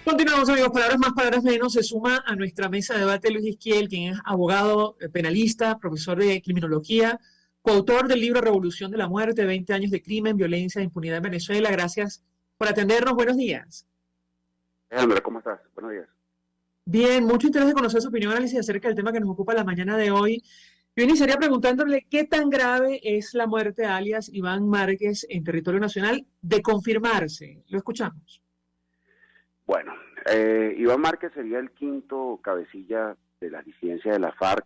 Continuamos, amigos. Palabras Más, Palabras Menos. Se suma a nuestra mesa de debate Luis Isquiel, quien es abogado penalista, profesor de criminología, coautor del libro Revolución de la Muerte, 20 años de crimen, violencia e impunidad en Venezuela. Gracias por atendernos. Buenos días. Alejandra, ¿cómo estás? Buenos días. Bien, mucho interés de conocer su opinión, análisis acerca del tema que nos ocupa la mañana de hoy. Yo iniciaría preguntándole qué tan grave es la muerte alias Iván Márquez en territorio nacional. De confirmarse, lo escuchamos. Bueno, Iván Márquez sería el quinto cabecilla de las disidencias de la FARC,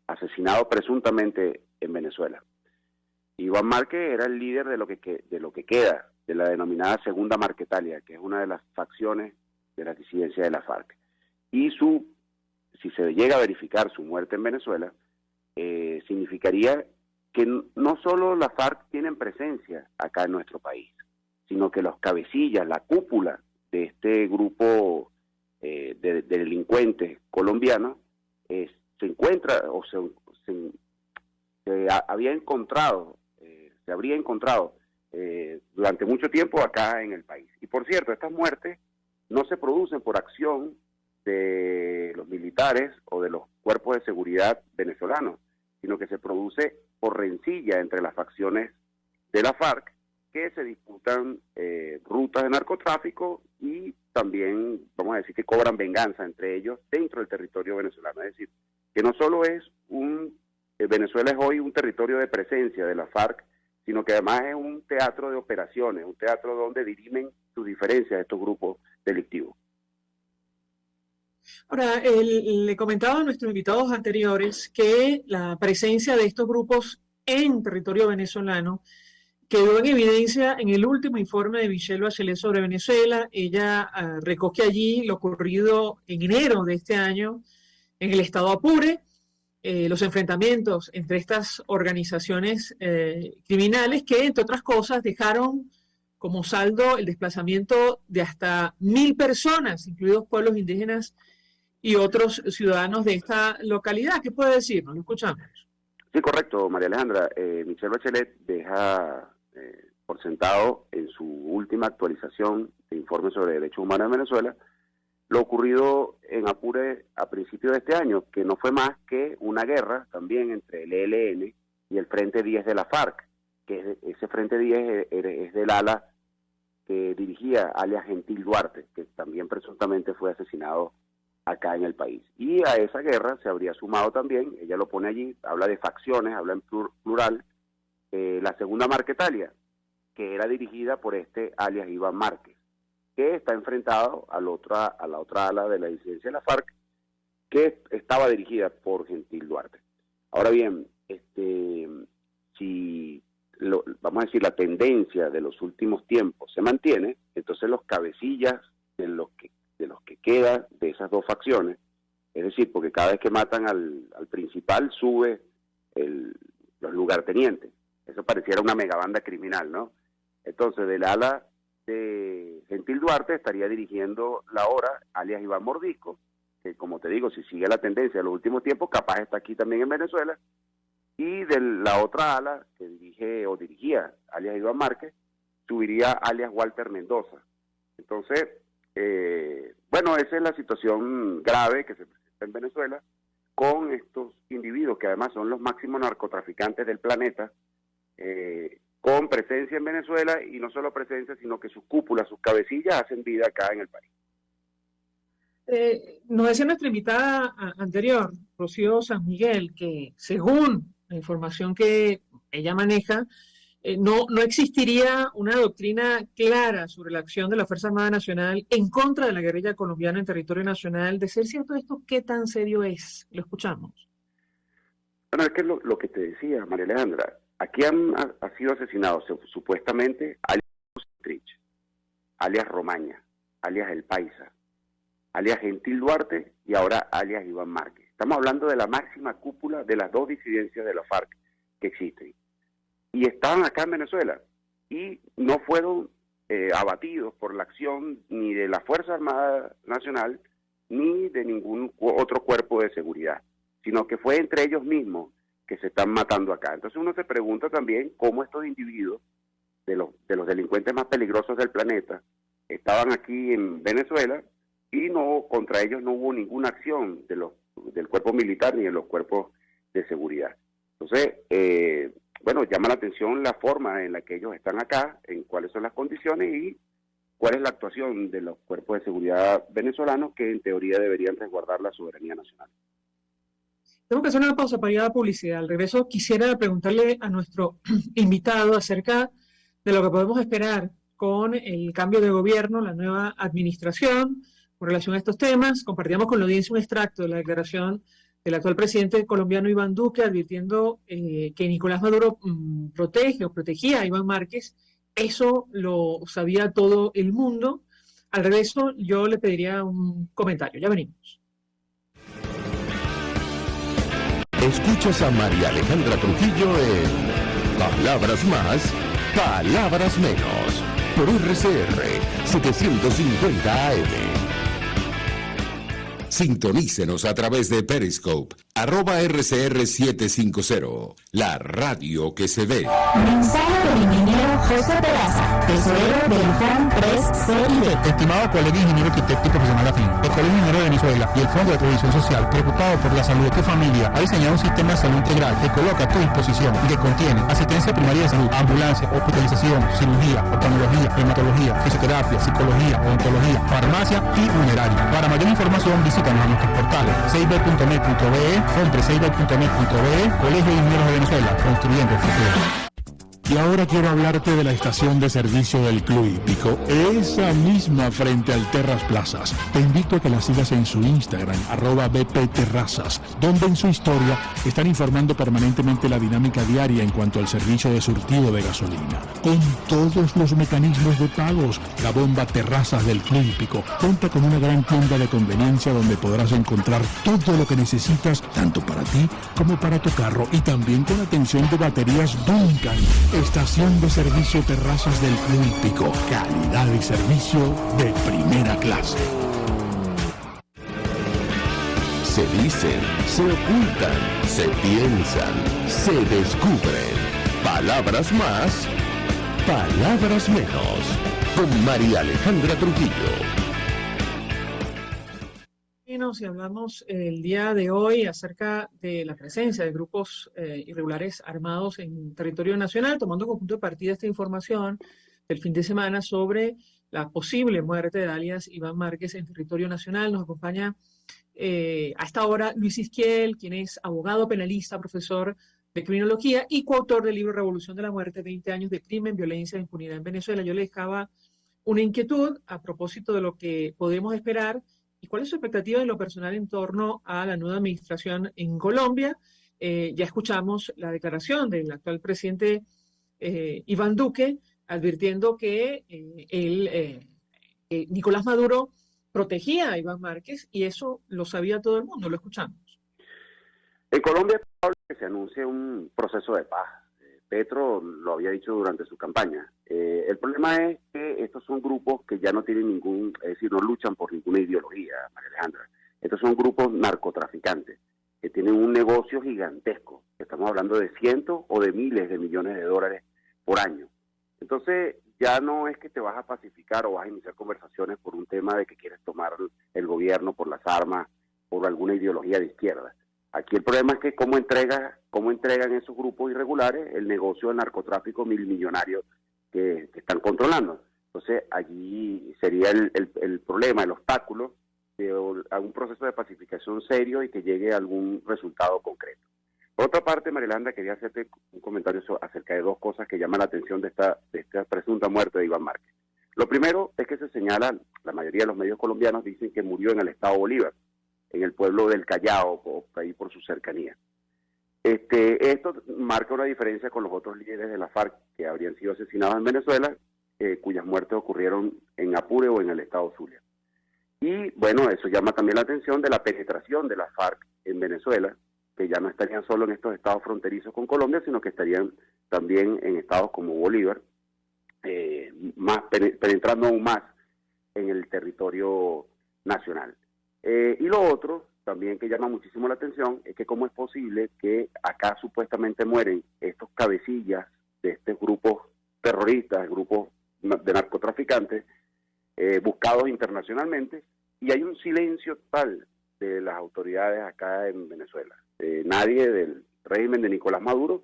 asesinado presuntamente en Venezuela. Iván Márquez era el líder de lo que queda de la denominada Segunda Marquetalia, que es una de las facciones de la disidencia de la FARC. Y si se llega a verificar su muerte en Venezuela, significaría que no solo la FARC tienen presencia acá en nuestro país, sino que los cabecillas, la cúpula de este grupo de delincuentes colombianos se encuentra o se habría encontrado durante mucho tiempo acá en el país. Y por cierto, estas muertes no se producen por acción de los militares o de los cuerpos de seguridad venezolanos, sino que se produce por rencilla entre las facciones de la FARC que se disputan rutas de narcotráfico y también, vamos a decir, que cobran venganza entre ellos dentro del territorio venezolano. Es decir, que no solo es Venezuela es hoy un territorio de presencia de la FARC, sino que además es un teatro de operaciones, un teatro donde dirimen sus diferencias estos grupos delictivos. Ahora, le comentaba a nuestros invitados anteriores que la presencia de estos grupos en territorio venezolano quedó en evidencia en el último informe de Michelle Bachelet sobre Venezuela. Ella recoge allí lo ocurrido en enero de este año en el estado Apure, los enfrentamientos entre estas organizaciones criminales que, entre otras cosas, dejaron como saldo el desplazamiento de hasta 1.000 personas, incluidos pueblos indígenas y otros ciudadanos de esta localidad. ¿Qué puede decirnos? Lo escuchamos. Sí, correcto, María Alejandra. Michelle Bachelet deja por sentado en su última actualización de informe sobre derechos humanos en Venezuela lo ocurrido en Apure a principios de este año, que no fue más que una guerra también entre el ELN y el Frente 10 de la FARC, que ese Frente 10 es del ala que dirigía alias Gentil Duarte, que también presuntamente fue asesinado acá en el país. Y a esa guerra se habría sumado también, ella lo pone allí, habla de facciones, habla en plural, la Segunda Marquetalia, que era dirigida por este alias Iván Márquez, que está enfrentado a la otra ala de la disidencia de la FARC, que estaba dirigida por Gentil Duarte. Ahora bien, vamos a decir, la tendencia de los últimos tiempos se mantiene, entonces los cabecillas de los que queda de esas dos facciones, es decir, porque cada vez que matan al principal sube los lugartenientes. Eso pareciera una megabanda criminal, ¿no? Entonces, del ala de Gentil Duarte estaría dirigiendo la hora alias Iván Mordisco, que, como te digo, si sigue la tendencia de los últimos tiempos, capaz está aquí también en Venezuela. Y de la otra ala que dirigía alias Iván Márquez, subiría alias Walter Mendoza. Entonces, bueno, esa es la situación grave que se presenta en Venezuela con estos individuos que además son los máximos narcotraficantes del planeta, con presencia en Venezuela, y no solo presencia, sino que sus cúpulas, sus cabecillas hacen vida acá en el país. Nos decía nuestra invitada anterior, Rocío San Miguel, que según la información que ella maneja, no existiría una doctrina clara sobre la acción de la Fuerza Armada Nacional en contra de la guerrilla colombiana en territorio nacional. De ser cierto esto, ¿qué tan serio es? Lo escuchamos. Bueno, es que lo que te decía, María Alejandra, aquí ha sido asesinado supuestamente alias Trich, alias Romaña, alias El Paisa, alias Gentil Duarte y ahora alias Iván Márquez. Estamos hablando de la máxima cúpula de las dos disidencias de la FARC que existen. Y estaban acá en Venezuela y no fueron abatidos por la acción ni de la Fuerza Armada Nacional ni de ningún otro cuerpo de seguridad, sino que fue entre ellos mismos que se están matando acá. Entonces uno se pregunta también cómo estos individuos de los delincuentes más peligrosos del planeta estaban aquí en Venezuela y contra ellos no hubo ninguna acción del cuerpo militar ni de los cuerpos de seguridad. Entonces, bueno, llama la atención la forma en la que ellos están acá, en cuáles son las condiciones y cuál es la actuación de los cuerpos de seguridad venezolanos que en teoría deberían resguardar la soberanía nacional. Tengo que hacer una pausa para ir a la publicidad. Al regreso quisiera preguntarle a nuestro invitado acerca de lo que podemos esperar con el cambio de gobierno, la nueva administración, con relación a estos temas. Compartíamos con la audiencia un extracto de la declaración del actual presidente colombiano Iván Duque, advirtiendo que Nicolás Maduro protegía a Iván Márquez Eso lo sabía todo el mundo. Al regreso, yo le pediría un comentario. Ya venimos. Escuchas a María Alejandra Trujillo en Palabras Más, Palabras Menos, por RCR 750 AM. Sintonícenos a través de Periscope, @RCR750, la radio que se ve. Mensaje del ingeniero José Peraza, tesorero del FON 3CID. Estimado colega ingeniero arquitecto y profesional afín, el Colegio Ingeniero de Venezuela y el Fondo de Previsión Social, preocupado por la salud de tu familia, ha diseñado un sistema de salud integral que coloca a tu disposición y que contiene asistencia primaria de salud, ambulancia, hospitalización, cirugía, oftalmología, reumatología, fisioterapia, psicología, odontología, farmacia y funeraria. Para mayor información, visítanos a nuestros portales seibel.net.be, fon3seibel.net.be, Colegio de Ingenieros de Venezuela, construyendo el futuro. Y ahora quiero hablarte de la estación de servicio del Club Hípico, esa misma frente al Terras Plazas. Te invito a que la sigas en su Instagram, @bpterrazas, donde en su historia están informando permanentemente la dinámica diaria en cuanto al servicio de surtido de gasolina. Con todos los mecanismos de pagos, la bomba Terrazas del Club Hípico cuenta con una gran tienda de conveniencia donde podrás encontrar todo lo que necesitas, tanto para ti como para tu carro, y también con atención de baterías Duncan. Estación de servicio Terrazas del Club Hípico. Calidad y servicio de primera clase. Se dicen, se ocultan, se piensan, se descubren. Palabras más, palabras menos. Con María Alejandra Trujillo. Si hablamos el día de hoy acerca de la presencia de grupos irregulares armados en territorio nacional, tomando como punto de partida esta información del fin de semana sobre la posible muerte de alias Iván Márquez en territorio nacional. Nos acompaña a esta hora Luis Isquiel, quien es abogado penalista, profesor de criminología y coautor del libro Revolución de la Muerte, 20 años de crimen, violencia e impunidad en Venezuela. Yo le dejaba una inquietud a propósito de lo que podemos esperar y cuál es su expectativa en lo personal en torno a la nueva administración en Colombia. Ya escuchamos la declaración del actual presidente Iván Duque advirtiendo que Nicolás Maduro protegía a Iván Márquez, y eso lo sabía todo el mundo. Lo escuchamos. En Colombia es probable que se anuncie un proceso de paz. Petro lo había dicho durante su campaña. El problema es que estos son grupos que ya no tienen ningún, es decir, no luchan por ninguna ideología, María Alejandra. Estos son grupos narcotraficantes que tienen un negocio gigantesco. Estamos hablando de cientos o de miles de millones de dólares por año. Entonces, ya no es que te vas a pacificar o vas a iniciar conversaciones por un tema de que quieres tomar el gobierno por las armas, por alguna ideología de izquierda. Aquí el problema es que cómo entregan esos grupos irregulares el negocio del narcotráfico milmillonario que están controlando. Entonces, allí sería el problema, el obstáculo de un proceso de pacificación serio y que llegue a algún resultado concreto. Por otra parte, Marilanda, quería hacerte un comentario acerca de dos cosas que llaman la atención de esta presunta muerte de Iván Márquez. Lo primero es que se señala, la mayoría de los medios colombianos dicen que murió en el estado Bolívar, en el pueblo del Callao, o ahí por su cercanía. Esto marca una diferencia con los otros líderes de la FARC que habrían sido asesinados en Venezuela, cuyas muertes ocurrieron en Apure o en el estado Zulia. Y bueno, eso llama también la atención de la penetración de la FARC en Venezuela, que ya no estarían solo en estos estados fronterizos con Colombia, sino que estarían también en estados como Bolívar, penetrando aún más en el territorio nacional. Y lo otro, también que llama muchísimo la atención, es que cómo es posible que acá supuestamente mueren estos cabecillas de estos grupos terroristas, grupos de narcotraficantes, buscados internacionalmente, y hay un silencio total de las autoridades acá en Venezuela. Nadie del régimen de Nicolás Maduro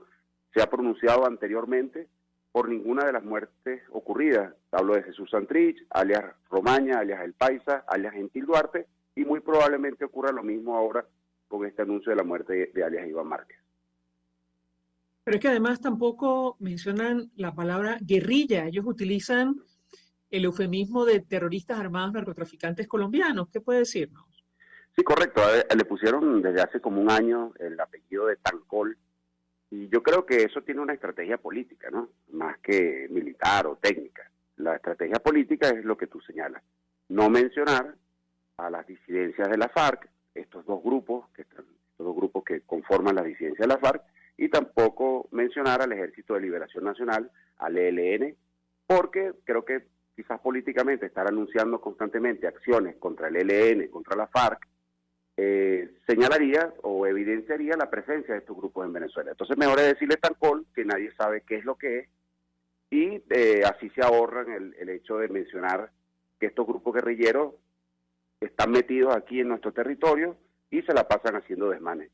se ha pronunciado anteriormente por ninguna de las muertes ocurridas. Hablo de Jesús Santrich, alias Romaña, alias El Paisa, alias Gentil Duarte, y muy probablemente ocurra lo mismo ahora con este anuncio de la muerte de alias Iván Márquez. Pero es que además tampoco mencionan la palabra guerrilla. Ellos utilizan el eufemismo de terroristas armados narcotraficantes colombianos. ¿Qué puede decirnos? Sí, correcto. Le pusieron desde hace como un año el apellido de Tancol Y yo creo que eso tiene una estrategia política, ¿no? Más que militar o técnica. La estrategia política es lo que tú señalas. No mencionar a las disidencias de la FARC, estos dos grupos que conforman las disidencias de la FARC, y tampoco mencionar al Ejército de Liberación Nacional, al ELN, porque creo que quizás políticamente estar anunciando constantemente acciones contra el ELN, contra la FARC, señalaría o evidenciaría la presencia de estos grupos en Venezuela. Entonces mejor es decirle tal cual que nadie sabe qué es lo que es, y así se ahorran el hecho de mencionar que estos grupos guerrilleros están metidos aquí en nuestro territorio y se la pasan haciendo desmanes.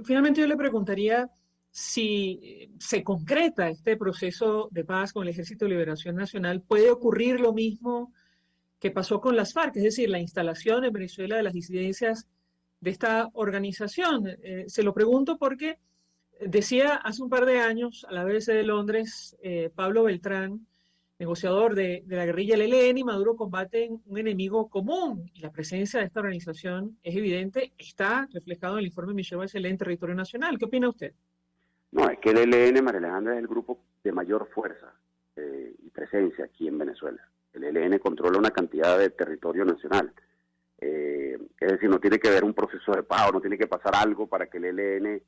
Finalmente yo le preguntaría si se concreta este proceso de paz con el Ejército de Liberación Nacional, ¿puede ocurrir lo mismo que pasó con las FARC? Es decir, la instalación en Venezuela de las disidencias de esta organización. Se lo pregunto porque decía hace un par de años a la BBC de Londres, Pablo Beltrán, negociador de la guerrilla del ELN y Maduro combaten un enemigo común, y la presencia de esta organización es evidente, está reflejado en el informe Michelle Bachelet en territorio nacional. ¿Qué opina usted? No, es que el ELN, María Alejandra, es el grupo de mayor fuerza y presencia aquí en Venezuela. El ELN controla una cantidad de territorio nacional. Es decir, no tiene que haber un proceso de paz, no tiene que pasar algo para que el ELN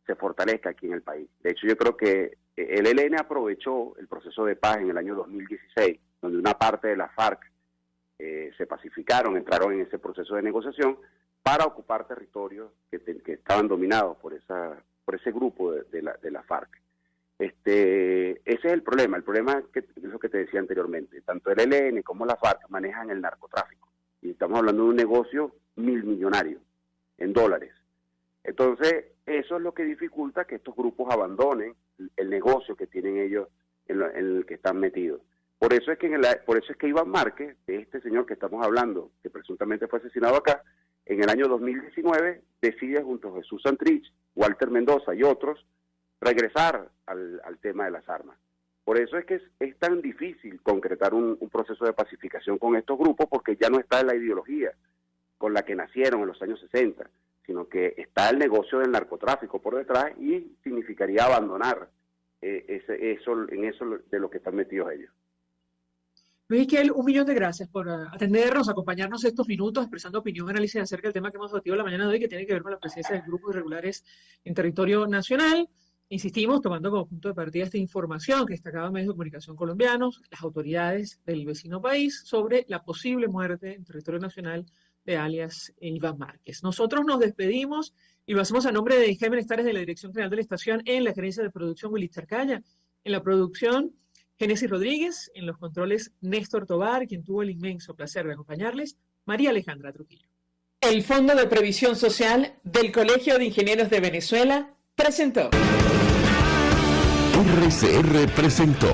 se fortalezca aquí en el país. De hecho, yo creo que el ELN aprovechó el proceso de paz en el año 2016, donde una parte de la FARC se pacificaron, entraron en ese proceso de negociación para ocupar territorios que estaban dominados por ese grupo de la FARC. Ese es el problema es lo que te decía anteriormente. Tanto el ELN como la FARC manejan el narcotráfico, y estamos hablando de un negocio millonario en dólares. Entonces, eso es lo que dificulta que estos grupos abandonen el negocio que tienen ellos en el que están metidos. Por eso es que Iván Márquez, este señor que estamos hablando, que presuntamente fue asesinado acá, en el año 2019 decide, junto a Jesús Santrich, Walter Mendoza y otros, regresar al tema de las armas. Por eso es que es tan difícil concretar un proceso de pacificación con estos grupos, porque ya no está en la ideología con la que nacieron en los años 60, sino que está el negocio del narcotráfico por detrás, y significaría abandonar eso de lo que están metidos ellos. Luis Esquivel, 1.000.000 de gracias por atendernos, acompañarnos estos minutos, expresando opinión y análisis acerca del tema que hemos debatido la mañana de hoy, que tiene que ver con la presencia de grupos irregulares en territorio nacional. Insistimos, tomando como punto de partida esta información que destacaban medios de comunicación colombianos, las autoridades del vecino país, sobre la posible muerte en territorio nacional de alias Iván Márquez. Nosotros nos despedimos y lo hacemos a nombre de Jaime Estares, de la Dirección General de la Estación, en la gerencia de producción Willy Charcaya, en la producción Génesis Rodríguez, en los controles Néstor Tobar, quien tuvo el inmenso placer de acompañarles, María Alejandra Trujillo. El Fondo de Previsión Social del Colegio de Ingenieros de Venezuela presentó. RCR presentó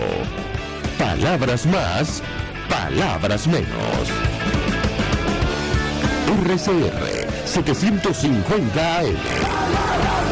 Palabras Más, Palabras Menos. RCR 750 AM.